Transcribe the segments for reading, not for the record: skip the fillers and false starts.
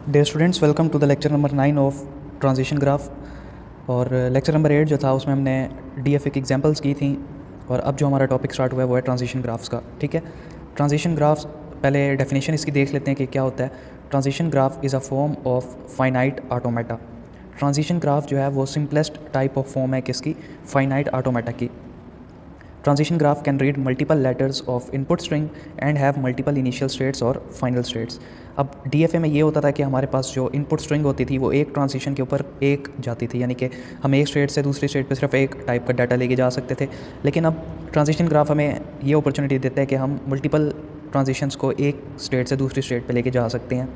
Dear students, welcome to the lecture number 9 of transition graph. और lecture number 8 जो था उसमें हमने डीएफए की एग्जांपल्स की थी। और अब जो हमारा टॉपिक स्टार्ट हुआ है वो है ट्रांजिशन ग्राफ्स का। ठीक है, ट्रांजिशन ग्राफ्स, पहले डेफिनेशन इसकी देख लेते हैं कि क्या होता है। Transition graph is a form of finite automata. Transition graph जो है वो सिंपलेस्ट टाइप ऑफ फॉर्म है किसकी? फाइनाइट ऑटोमेटा की। Transition graph can read multiple letters of input string and have multiple initial states और final states। अब DFA में ये होता था कि हमारे पास जो इनपुट स्ट्रिंग होती थी वो एक ट्रांजिशन के ऊपर एक जाती थी, यानी कि हम एक स्टेट से दूसरी स्टेट पे सिर्फ एक टाइप का डाटा लेके जा सकते थे। लेकिन अब ट्रांजिशन ग्राफ हमें ये अपॉर्चुनिटी देता है कि हम मल्टीपल ट्रांजिशंस को एक स्टेट से दूसरी स्टेट पे लेके जा सकते हैं।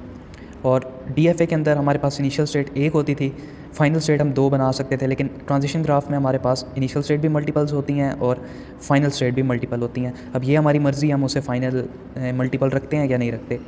और DFA के अंदर हमारे पास इनिशियल स्टेट एक होती थी, फाइनल स्टेट हम दो बना सकते थे। लेकिन ट्रांजिशन ग्राफ में हमारे पास इनिशियल स्टेट भी मल्टीपल्स होती हैं और फाइनल स्टेट भी मल्टीपल होती हैं। अब ये हमारी मर्ज़ी, हम उसे फाइनल मल्टीपल रखते हैं या नहीं रखते।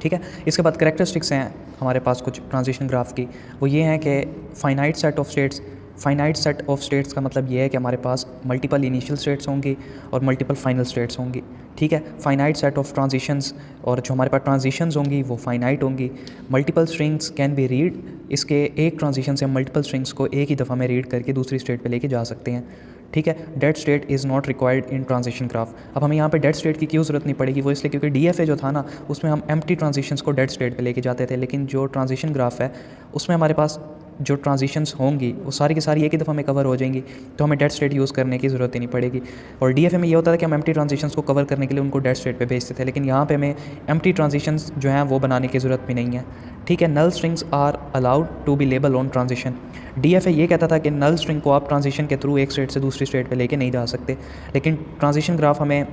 ठीक है, इसके बाद करेक्टरिस्टिक्स हैं हमारे पास कुछ ट्रांजिशन ग्राफ की। वो ये हैं कि finite set of states. Finite set of states का मतलब ये है कि हमारे पास मल्टीपल इनिशियल स्टेट्स होंगी और मल्टीपल फाइनल स्टेट्स होंगी। ठीक है, फाइनाइट सेट ऑफ ट्रांजिशंस, और जो हमारे पास ट्रांजिशंस होंगी वो फाइनाइट होंगी। Multiple strings can be read. इसके एक ट्रांजिशन से मल्टीपल स्ट्रिंग्स को एक ही दफ़ा में रीड करके दूसरी स्टेट पे लेके जा सकते हैं। ठीक है, dead state is not required in transition graph. अब हमें यहाँ पे डेड स्टेट की क्यों ज़रूरत नहीं पड़ेगी? वो इसलिए क्योंकि DFA जो था ना, उसमें हम एम्प्टी ट्रांजिशंस को डेड स्टेट पे लेके जाते थे। लेकिन जो ट्रांजिशन ग्राफ है उसमें हमारे पास जो ट्रांजिशंस होंगी वो सारी की सारी एक ही दफ़ा में कवर हो जाएंगी, तो हमें डेड स्टेट यूज़ करने की ज़रूरत ही नहीं पड़ेगी। और DFA में ये होता था कि हम एम्प्टी ट्रांजिशंस को कवर करने के लिए उनको डेड स्टेट पे भेजते थे, लेकिन यहाँ पे हमें एम्प्टी ट्रांजिशंस जो हैं वो बनाने की ज़रूरत भी नहीं है। ठीक है, null strings are allowed to be label on transition. DFA ये कहता था कि नल स्ट्रिंग को आप ट्रांजिशन के थ्रू एक स्टेट से दूसरी स्टेट पे लेके नहीं जा सकते, लेकिन ट्रांजिशन ग्राफ हमें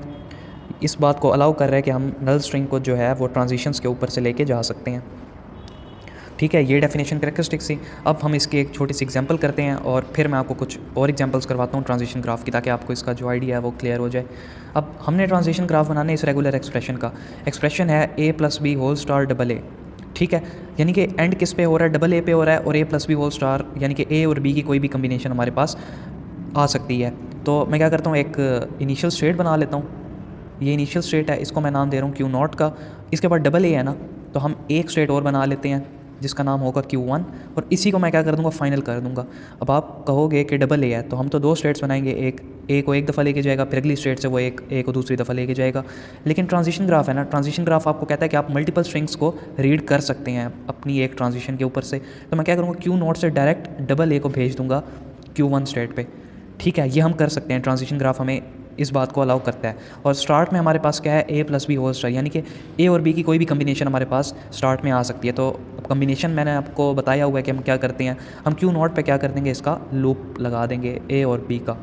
इस बात को अलाउ कर रहा है कि हम नल स्ट्रिंग को जो है वो ट्रांजिशंस के ऊपर से लेके जा सकते हैं। ठीक है, ये डेफिनेशन करेक्टरिस्टिक्स थी। अब हम इसकी एक छोटी सी एग्जांपल करते हैं और फिर मैं आपको कुछ और एग्जांपल्स करवाता हूँ ट्रांजिशन ग्राफ की, ताकि आपको इसका जो आइडिया है वो क्लियर हो जाए। अब हमने ट्रांजिशन ग्राफ बनाना है इस रेगुलर एक्सप्रेशन का। एक्सप्रेशन है a+b⁴A। ठीक है, यानी कि एंड किस पे हो रहा है? डबल ए पे हो रहा है, और a+b⁴, यानी कि a और b की कोई भी कम्बिनेशन हमारे पास आ सकती है। तो मैं क्या करता हूँ, एक इनिशियल स्टेट बना लेता हूँ। ये इनिशियल स्टेट है, इसको मैं नाम दे रहा हूँ Q0 का। इसके बाद डबल ए है ना, तो हम एक स्टेट और बना लेते हैं जिसका नाम होगा Q1, और इसी को मैं क्या कर दूंगा, फाइनल कर दूंगा। अब आप कहोगे कि डबल ए है, तो हम तो दो स्टेट्स बनाएंगे, एक ए को एक दफ़ा लेके जाएगा, फिर अगली स्टेट से वो एक ए को दूसरी दफ़ा लेके जाएगा। लेकिन ट्रांजिशन ग्राफ है ना, ट्रांजिशन ग्राफ आपको कहता है कि आप मल्टीपल स्ट्रिंग्स को रीड कर सकते हैं अपनी एक ट्रांजिशन के ऊपर से। तो मैं क्या करूँगा, Q0 से डायरेक्ट डबल ए को भेज दूँगा Q1 स्टेट पे। ठीक है, ये हम कर सकते हैं, ट्रांजिशन ग्राफ हमें इस बात को अलाउ करता है। और स्टार्ट में हमारे पास क्या है, a+b⁴, यानी कि a और b की कोई भी कम्बिनेशन हमारे पास स्टार्ट में आ सकती है। तो अब कम्बिनेशन मैंने आपको बताया हुआ है कि हम क्या करते हैं, हम Q0 पे क्या कर देंगे, इसका लूप लगा देंगे a और b का।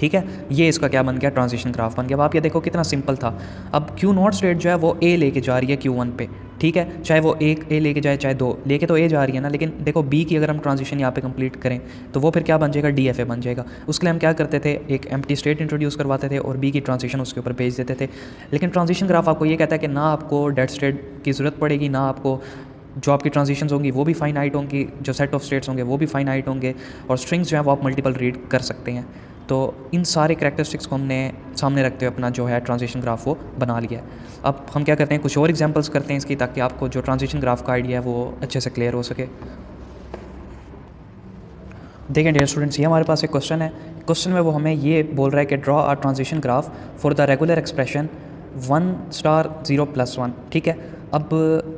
ठीक है, ये इसका क्या बन गया, ट्रांजिशन ग्राफ बन गया। अब आप ये देखो कितना सिंपल था। अब Q0 स्टेट जो है वो a लेके जा रही है Q1 पे। ठीक है, चाहे वो एक a लेके जाए चाहे दो लेके, तो a जा रही है ना। लेकिन देखो b की अगर हम ट्रांजिशन यहाँ पे कंप्लीट करें तो वो फिर क्या बन जाएगा, DFA बन जाएगा। उसके लिए हम क्या करते थे, एक एम्प्टी स्टेट इंट्रोड्यूस करवाते थे और b की ट्रांजिशन उसके ऊपर भेज देते थे। लेकिन ट्रांजिशन ग्राफ आपको ये कहता है कि ना आपको डेड स्टेट की ज़रूरत पड़ेगी, ना आपको जो आपकी ट्रांजिशंस होंगी वो भी फाइनाइट होंगी, जो सेट ऑफ स्टेट्स होंगे वो भी फाइनाइट होंगे, और स्ट्रिंग्स जो है वो आप मल्टीपल रीड कर सकते हैं। तो इन सारे करैक्टरिस्टिक्स को हमने सामने रखते हुए अपना जो है ट्रांजिशन ग्राफ वो बना लिया है। अब हम क्या करते हैं, कुछ और एग्जांपल्स करते हैं इसकी, ताकि आपको जो ट्रांजिशन ग्राफ का आइडिया है वो अच्छे से क्लियर हो सके। देखें डियर स्टूडेंट्स, ये हमारे पास एक क्वेश्चन है। क्वेश्चन में वो हमें ये बोल रहा है कि draw a transition graph for the regular expression 1*0+1। ठीक है, अब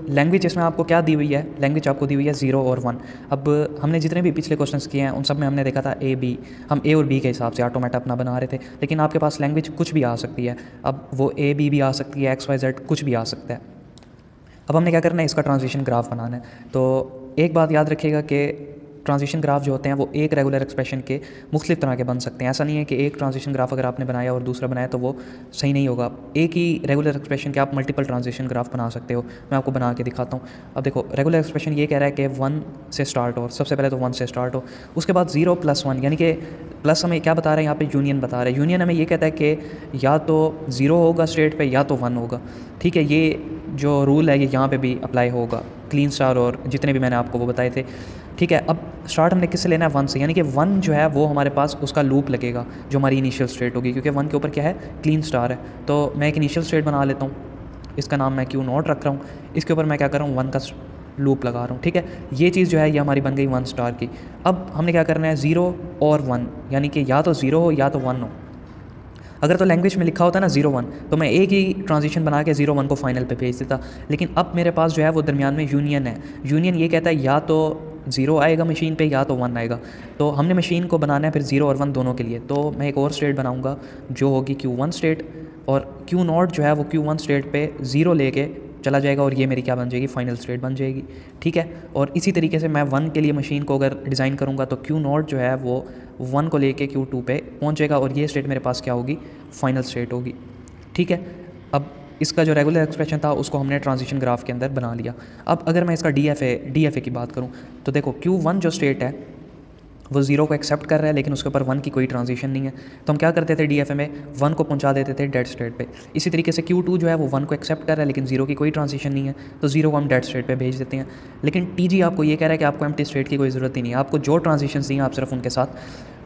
लैंग्वेज इसमें आपको क्या दी हुई है, लैंग्वेज आपको दी हुई है 0 और 1। अब हमने जितने भी पिछले क्वेश्चंस किए हैं उन सब में हमने देखा था A B, हम A और B के हिसाब से ऑटोमेटा अपना बना रहे थे। लेकिन आपके पास लैंग्वेज कुछ भी आ सकती है, अब वो A B भी आ सकती है, XYZ कुछ भी आ सकता है। अब हमने क्या करना है, इसका ट्रांजिशन ग्राफ बनाना है। तो एक बात याद रखिएगा कि ट्रांजिशन ग्राफ जो होते हैं वो एक रेगुलर एक्सप्रेशन के मुख्तलिफ तरह के बन सकते हैं। ऐसा नहीं है कि एक ट्रांजिशन ग्राफ अगर आपने बनाया और दूसरा बनाया तो वो सही नहीं होगा। एक ही रेगुलर एक्सप्रेशन के आप मल्टीपल ट्रांजिशन ग्राफ बना सकते हो। मैं आपको बना के दिखाता हूँ। अब देखो, रेगुलर एक्सप्रेशन ये कह रहा है कि 1 से स्टार्ट हो, सबसे पहले तो 1 से स्टार्ट हो, उसके बाद 0+1, यानी कि प्लस हमें क्या बता रहा है यहाँ पे, यूनियन बता रहा है। यूनियन हमें ये कहता है कि या तो 0 होगा स्टेट पे या तो 1 होगा। ठीक है, ये जो रूल है ये यहाँ पे भी अप्लाई होगा, क्लीन स्टार और जितने भी मैंने आपको वो बताए थे। ठीक है, अब स्टार्ट हमने किससे लेना है, 1 से, यानी कि 1 जो है वो हमारे पास उसका लूप लगेगा जो हमारी इनिशियल स्टेट होगी, क्योंकि 1 के ऊपर क्या है, क्लीन स्टार है। तो मैं एक इनिशियल स्टेट बना लेता हूँ। इसका नाम मैं क्यू नॉट रख रहा हूँ, इसके ऊपर मैं क्या कर रहा हूँ, 1 का लूप लगा रहा हूँ, ठीक है। ये चीज़ जो है ये हमारी बन गई 1 स्टार की। अब हमने क्या करना है, 0 और 1, यानी कि या तो 0 हो या तो 1 हो। अगर तो लैंग्वेज में लिखा होता ना 0 1, तो मैं एक ही ट्रांजिशन बना के 0 1 को फाइनल पे भेज देता। लेकिन अब मेरे पास जो है वो दरमियान में यूनियन है। यूनियन ये कहता है या तो 0 आएगा मशीन पे या तो 1 आएगा। तो हमने मशीन को बनाना है फिर 0 और 1 दोनों के लिए। तो मैं एक और स्टेट बनाऊंगा जो होगी Q1 स्टेट, और Q नॉट जो है वो Q1 स्टेट पे 0 लेके चला जाएगा, और ये मेरी क्या बन जाएगी, फाइनल स्टेट बन जाएगी, ठीक है। और इसी तरीके से मैं 1 के लिए मशीन को अगर डिज़ाइन करूँगा तो Q नॉट जो है वो 1 को लेके Q2 पे पहुँचेगा, और ये स्टेट मेरे पास क्या होगी, फाइनल स्टेट होगी, ठीक है। अब इसका जो रेगुलर एक्सप्रेशन था उसको हमने ट्रांजिशन ग्राफ के अंदर बना लिया। अब अगर मैं इसका DFA की बात करूँ तो देखो Q1 जो स्टेट है वो 0 को एक्सेप्ट कर रहा है, लेकिन उसके ऊपर 1 की कोई ट्रांजिशन नहीं है। तो हम क्या करते थे, DFA में 1 को पहुंचा देते थे डेड स्टेट पे। इसी तरीके से Q2 जो है वो 1 को एक्सेप्ट कर रहा है, लेकिन 0 की कोई ट्रांजिशन नहीं है, तो 0 को हम डेड स्टेट पे भेज देते हैं। लेकिन TG आपको ये कह रहा है कि आपको एम्प्टी स्टेट की कोई ज़रूरत ही नहीं है, आपको जो ट्रांजिशन दी हैं आप सिर्फ उनके साथ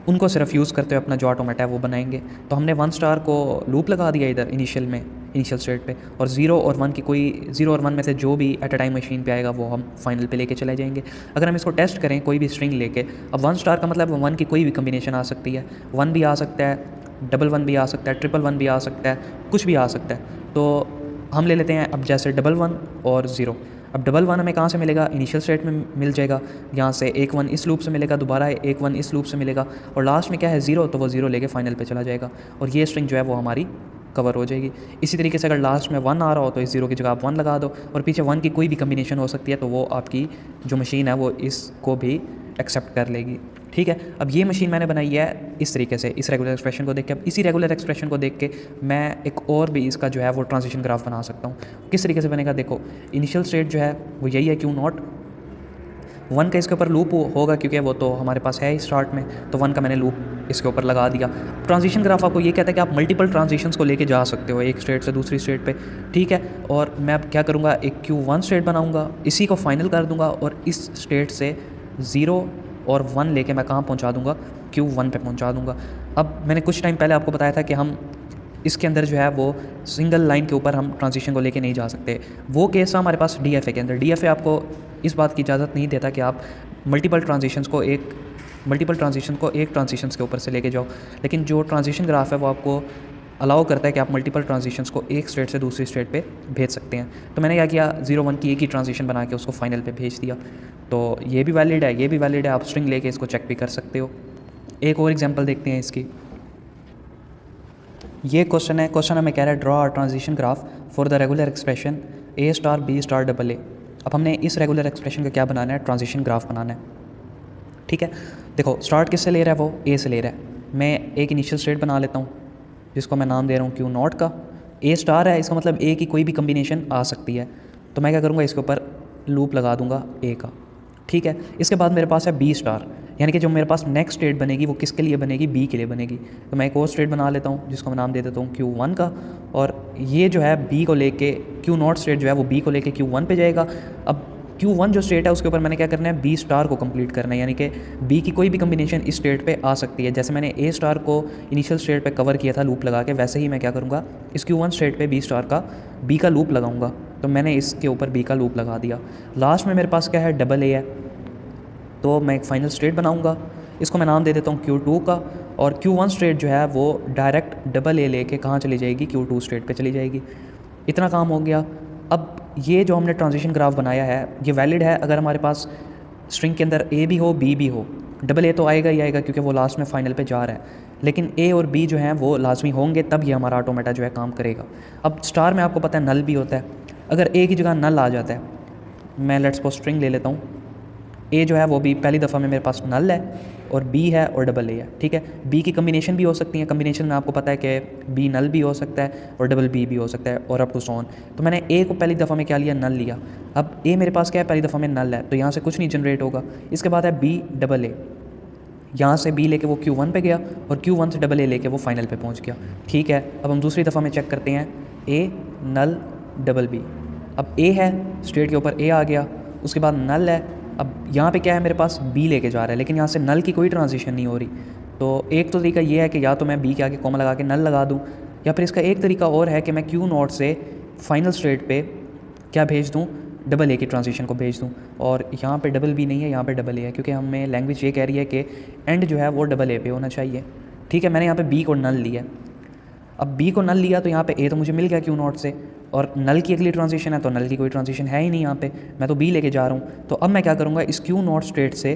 उनको सिर्फ यूज़ करते हुए अपना जो ऑटोमेटा है वो बनाएंगे। तो हमने 1 स्टार को लूप लगा दिया इधर इनिशियल स्टेट पे, और 0 और 1 की कोई 0 और 1 में से जो भी एट अ टाइम मशीन पे आएगा वो हम फाइनल पे लेके चले जाएंगे। अगर हम इसको टेस्ट करें कोई भी स्ट्रिंग लेके, अब 1 स्टार का मतलब 1 की कोई भी कम्बिनेशन आ सकती है, 1 भी आ सकता है, 1 भी आ सकता है, 1 भी आ सकता है, कुछ भी आ सकता है। तो हम ले लेते हैं अब जैसे 1 और 0। अब 1 हमें कहाँ से मिलेगा, इनिशियल स्टेट में मिल जाएगा, यहाँ से 1 इस लूप से मिलेगा, दोबारा 1 इस लूप से मिलेगा, और लास्ट में क्या है 0, तो वो 0 लेके फाइनल पे चला जाएगा, और ये स्ट्रिंग जो है वो हमारी कवर हो जाएगी। इसी तरीके से अगर लास्ट में 1 आ रहा हो तो इस 0 की जगह आप 1 लगा दो, और पीछे 1 की कोई भी कम्बिनेशन हो सकती है, तो वो आपकी जो मशीन है वो इसको भी एक्सेप्ट कर लेगी, ठीक है। अब ये मशीन मैंने बनाई है इस तरीके से, इस रेगुलर एक्सप्रेशन को देख के। अब इसी रेगुलर एक्सप्रेशन को देख के मैं एक और भी इसका जो है वो ट्रांजिशन ग्राफ बना सकता हूँ। किस तरीके से बनेगा, देखो इनिशियल स्टेट जो है वो यही है Q नॉट, 1 का इसके ऊपर लूप होगा क्योंकि वो तो हमारे पास है ही स्टार्ट में, तो 1 का मैंने लूप इसके ऊपर लगा दिया। ट्रांजिशन ग्राफ आपको ये कहता है कि आप मल्टीपल ट्रांजिशंस को लेके जा सकते हो एक स्टेट से दूसरी स्टेट पे, ठीक है। और मैं अब क्या करूँगा, एक Q1 स्टेट बनाऊँगा, इसी को फाइनल कर दूँगा, और इस स्टेट से 0 और 1 लेके मैं कहाँ पहुँचा दूँगा, Q1 पे पहुँचा दूँगा। अब मैंने कुछ टाइम पहले आपको बताया था कि हम इसके अंदर जो है वो सिंगल लाइन के ऊपर हम ट्रांजिशन को लेके नहीं जा सकते। वो केस है हमारे पास DFA के अंदर। DFA आपको इस बात की इजाज़त नहीं देता कि आप मल्टीपल ट्रांजिशंस को एक ट्रांजिशंस के ऊपर से लेके जाओ, लेकिन जो ट्रांजिशन ग्राफ है वो आपको अलाउ करता है कि आप मल्टीपल ट्रांजिशंस को एक स्टेट से दूसरी स्टेट पे भेज सकते हैं। तो मैंने क्या किया, 0 1 की एक ही ट्रांजिशन बना के उसको फाइनल पे भेज दिया। तो ये भी वैलिड है, ये भी वैलिड है, आप स्ट्रिंग लेके इसको चेक भी कर सकते हो। एक और एग्जांपल देखते हैं इसकी। ये क्वेश्चन हमें कह रहा है draw a transition graph for the regular expression A star B star AA। अब हमने इस रेगुलर एक्सप्रेशन का क्या बनाना है, ट्रांजिशन ग्राफ बनाना है, ठीक है। देखो स्टार्ट किससे ले रहा है, वो A से ले रहा है। मैं एक इनिशियल स्टेट बना लेता हूँ जिसको मैं नाम दे रहा हूँ Q नॉट का। A स्टार है, इसका मतलब A की कोई भी कम्बिनेशन आ सकती है, तो मैं क्या करूँगा, इसके ऊपर लूप लगा दूँगा A का, ठीक है। इसके बाद मेरे पास है B स्टार, यानी कि जो मेरे पास नेक्स्ट स्टेट बनेगी वो किसके लिए बनेगी, B के लिए बनेगी। तो मैं एक और स्टेट बना लेता हूँ जिसको मैं नाम दे देता हूँ Q1 का, और ये जो है B को लेके Q नॉट स्टेट जो है वो B को लेके Q1 पे जाएगा। अब Q1 जो स्टेट है उसके ऊपर मैंने क्या करना है, B स्टार को कंप्लीट करना है, यानी कि B की कोई भी कम्बिनेशन इस स्टेट पे आ सकती है। जैसे मैंने A स्टार को इनिशियल स्टेट पे कवर किया था लूप लगा के, वैसे ही मैं क्या करूँगा, इस Q1 स्टेट पे B का लूप लगाऊंगा। तो मैंने इसके ऊपर B का लूप लगा दिया। लास्ट में मेरे पास क्या है, AA है, तो मैं एक फाइनल स्टेट बनाऊंगा, इसको मैं नाम दे देता हूँ Q2 का, और Q1 स्टेट जो है वो डायरेक्ट AA लेके कहाँ चली जाएगी, Q2 स्टेट पे चली जाएगी। इतना काम हो गया। अब ये जो हमने ट्रांजिशन ग्राफ बनाया है ये वैलिड है अगर हमारे पास स्ट्रिंग के अंदर A भी हो B भी हो। AA तो आएगा ही आएगा क्योंकि वो लास्ट में फाइनल पे जा रहा है, लेकिन A और B जो हैं वो लाजमी होंगे, तब ये हमारा ऑटोमेटा जो है काम करेगा। अब स्टार में आपको पता है नल भी होता है, अगर A की जगह नल आ जाता है, मैं लेट्स सपोज स्ट्रिंग ले लेता हूँ, A जो है वो भी पहली दफ़ा में मेरे पास नल है, और B है और AA है, ठीक है। B की कम्बिनेशन भी हो सकती है, कम्बिनेशन में आपको पता है कि B नल भी हो सकता है और BB भी हो सकता है, और अप टू सो ऑन। तो मैंने A को पहली दफ़ा में क्या लिया, नल लिया। अब A मेरे पास क्या है, पहली दफ़ा में नल है, तो यहाँ से कुछ नहीं जनरेट होगा। इसके बाद है BAA, यहाँ से B लेके वो Q1 पे गया, और Q1 से AA लेके वो फाइनल पे पहुँच गया, ठीक है। अब हम दूसरी दफ़ा में चेक करते हैं, A नल BB। अब A है, स्टेट के ऊपर A आ गया, उसके बाद नल है। अब यहाँ पे क्या है, मेरे पास B लेके जा रहा है, लेकिन यहाँ से नल की कोई ट्रांजिशन नहीं हो रही। तो एक तो तरीका ये है कि या तो मैं B के आगे कॉमा लगा के नल लगा दूँ, या फिर इसका एक तरीका और है कि मैं Q नॉट से फाइनल स्टेट पे क्या भेज दूँ, डबल ए की ट्रांजिशन को भेज दूँ। और यहाँ पे डबल बी नहीं है, यहाँ पे डबल ए है, क्योंकि हमें लैंग्वेज ये कह रही है कि एंड जो है वो डबल ए पे होना चाहिए। ठीक है, मैंने यहाँ पे बी को नल लिया। अब बी को नल लिया तो यहाँ पे ए तो मुझे मिल गया क्यू नॉट से, और नल की अगली ट्रांजिशन है तो नल की कोई ट्रांजिशन है ही नहीं यहाँ पे, मैं तो बी लेके जा रहा हूँ। तो अब मैं क्या करूँगा, इस क्यू नॉट स्टेट से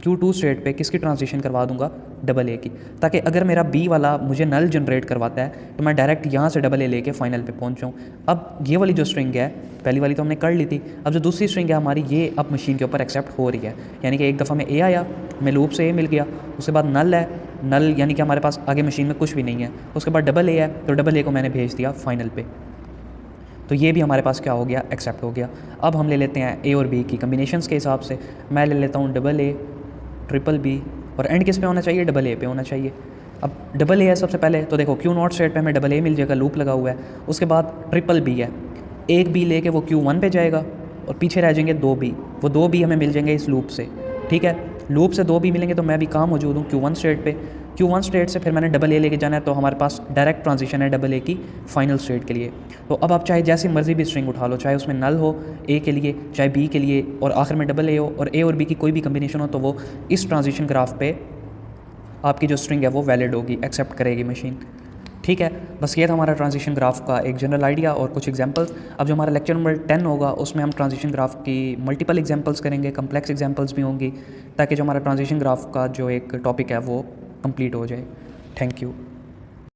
क्यू टू स्टेट पे किसकी ट्रांजिशन करवा दूंगा, डबल ए की, ताकि अगर मेरा बी वाला मुझे नल जनरेट करवाता है तो मैं डायरेक्ट यहाँ से डबल ए लेके फाइनल पे पहुँच जाऊँ। अब ये वाली जो स्ट्रिंग है, पहली वाली तो हमने कर ली थी, अब जो दूसरी स्ट्रिंग है हमारी, ये अब मशीन के ऊपर एक्सेप्ट हो रही है। यानी कि एक दफ़ा में ए आया, मैं लूप से ए मिल गया, उसके बाद नल है, नल यानी कि हमारे पास आगे मशीन में कुछ भी नहीं है, उसके बाद डबल ए है, तो डबल ए को मैंने भेज दिया फाइनल पे, तो ये भी हमारे पास क्या हो गया, एक्सेप्ट हो गया। अब हम ले लेते हैं ए और बी की कम्बिनेशंस के हिसाब से, मैं ले लेता हूँ डबल ए, ट्रिपल बी, और एंड किस पे होना चाहिए, डबल ए पे होना चाहिए। अब डबल ए है सबसे पहले, तो देखो क्यू नॉट स्टेट पे हमें डबल ए मिल जाएगा, लूप लगा हुआ है। उसके बाद ट्रिपल बी है, एक बी लेके वो क्यू वन पे जाएगा, और पीछे रह जाएंगे दो बी, वो दो बी हमें मिल जाएंगे इस लूप से। ठीक है, लूप से दो बी मिलेंगे तो मैं भी काम मौजूद हूँ क्यू वन स्टेट पे, क्यू वन स्टेट से फिर मैंने डबल ए लेके जाना है, तो हमारे पास डायरेक्ट ट्रांजिशन है डबल ए की फाइनल स्टेट के लिए। तो अब आप चाहे जैसी मर्जी भी स्ट्रिंग उठा लो, चाहे उसमें नल हो ए के लिए, चाहे बी के लिए, और आखिर में डबल ए हो, और ए और बी की कोई भी कम्बिनेशन हो, तो वो इस ट्रांजिशन ग्राफ पे आपकी जो स्ट्रिंग है वो वैलिड होगी, एक्सेप्ट करेगी मशीन। ठीक है, बस ये था हमारा ट्रांजिशन ग्राफ का एक जनरल आइडिया और कुछ एग्जांपल्स। अब जो हमारा लेक्चर नंबर 10 होगा उसमें हम ट्रांजिशन ग्राफ की मल्टीपल एग्जांपल्स करेंगे, कम्प्लेक्स एग्जांपल्स भी होंगी, ताकि जो हमारा ट्रांजिशन ग्राफ का जो एक टॉपिक है वो कंप्लीट हो जाए। Thank you.